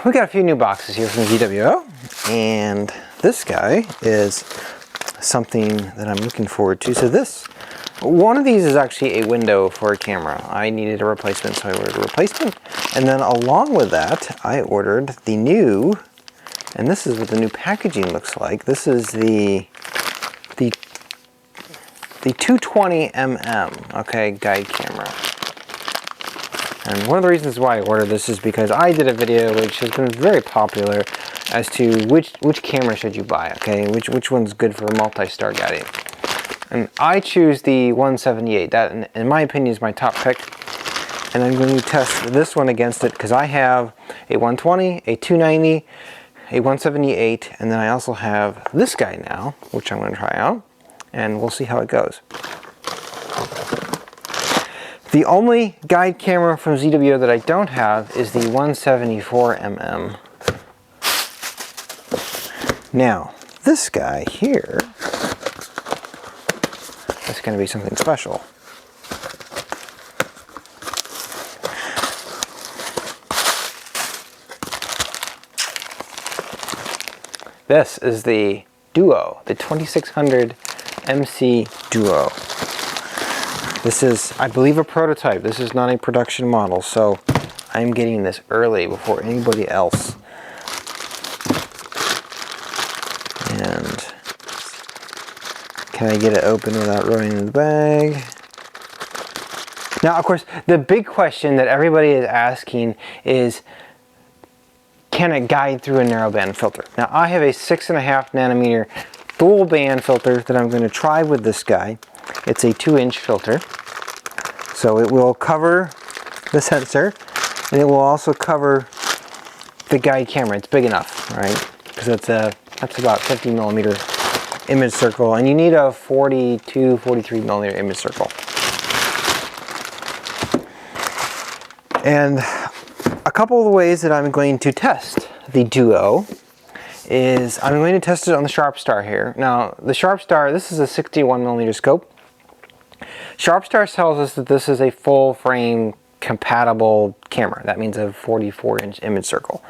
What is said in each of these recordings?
we got a few new boxes here from ZWO, and this guy is something that I'm looking forward to. So one of these is actually a window for a camera. I needed a replacement, so I ordered a replacement. And then along with that, I ordered the new, and this is what the new packaging looks like. This is the 220mm, okay, guide camera. And one of the reasons why I ordered this is because I did a video which has been very popular as to which camera should you buy, okay? Which one's good for multi-star guiding. And I choose the 178. That, in my opinion, is my top pick. And I'm going to test this one against it because I have a 120, a 290, a 178, and then I also have this guy now, which I'm going to try out, and we'll see how it goes. The only guide camera from ZWO that I don't have is the 174mm. Now, this guy here is going to be something special. This is the Duo, the 2600 MC Duo. This is, I believe, a prototype. This is not a production model, so I'm getting this early before anybody else. And can I get it open without ruining the bag? Now, of course, the big question that everybody is asking is, can it guide through a narrowband filter? Now, I have a 6.5 nanometer dual band filter that I'm going to try with this guy. It's a 2-inch filter, so it will cover the sensor, and it will also cover the guide camera. It's big enough, right? Because that's about 50 millimeter image circle, and you need a 42, 43 millimeter image circle. And a couple of the ways that I'm going to test the Duo is I'm going to test it on the Sharp Star here. Now, the Sharp Star, this is a 61 millimeter scope. Sharp Star tells us that this is a full frame compatible camera. That means a 44-inch image circle.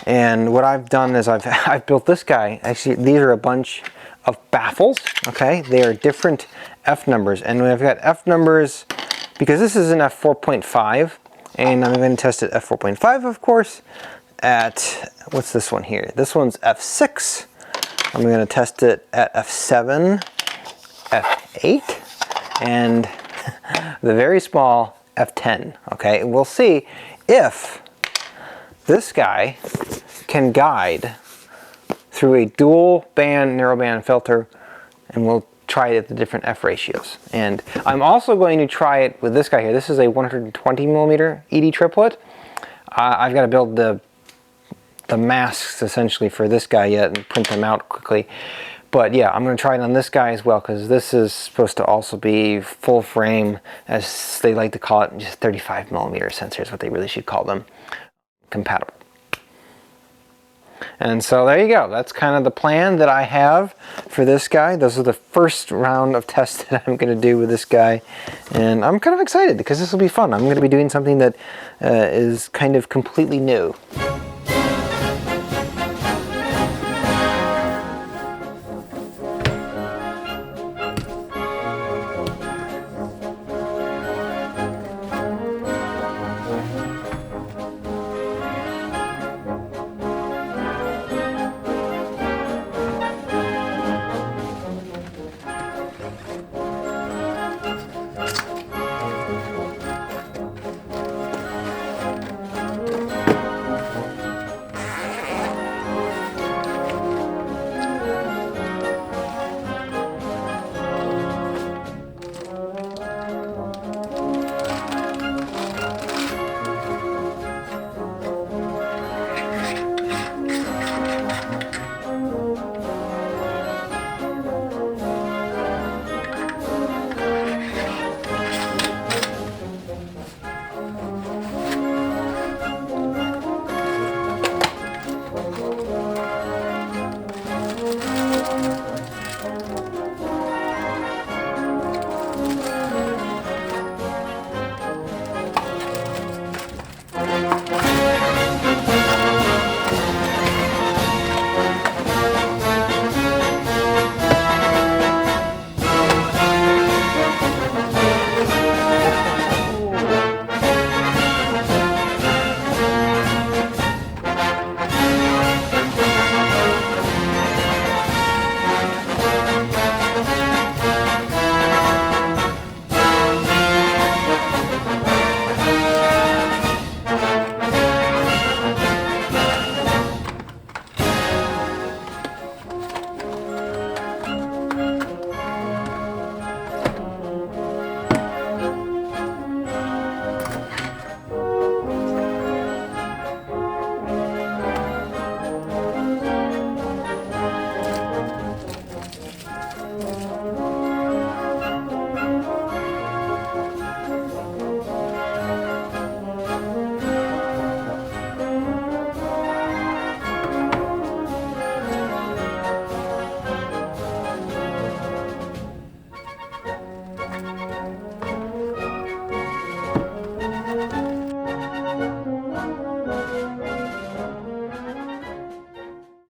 And what I've done is I've built this guy. Actually, these are a bunch of baffles, okay? They are different F numbers. And I've got F numbers because this is an f4.5. And I'm going to test it f4.5, of course, at, what's this one here? This one's f6. I'm going to test it at f7, f8, and the very small f10, okay? We'll see if this guy can guide through a dual band narrowband filter, and we'll try it at the different f ratios. And I'm also going to try it with this guy here. This is a 120 millimeter ED triplet. I've got to build the masks essentially for this guy yet and print them out quickly. But yeah, I'm going to try it on this guy as well, because this is supposed to also be full frame, as they like to call it, just 35 millimeter sensors, what they really should call them, compatible. And so there you go. That's kind of the plan that I have for this guy. Those are the first round of tests that I'm going to do with this guy. And I'm kind of excited because this will be fun. I'm going to be doing something that is kind of completely new.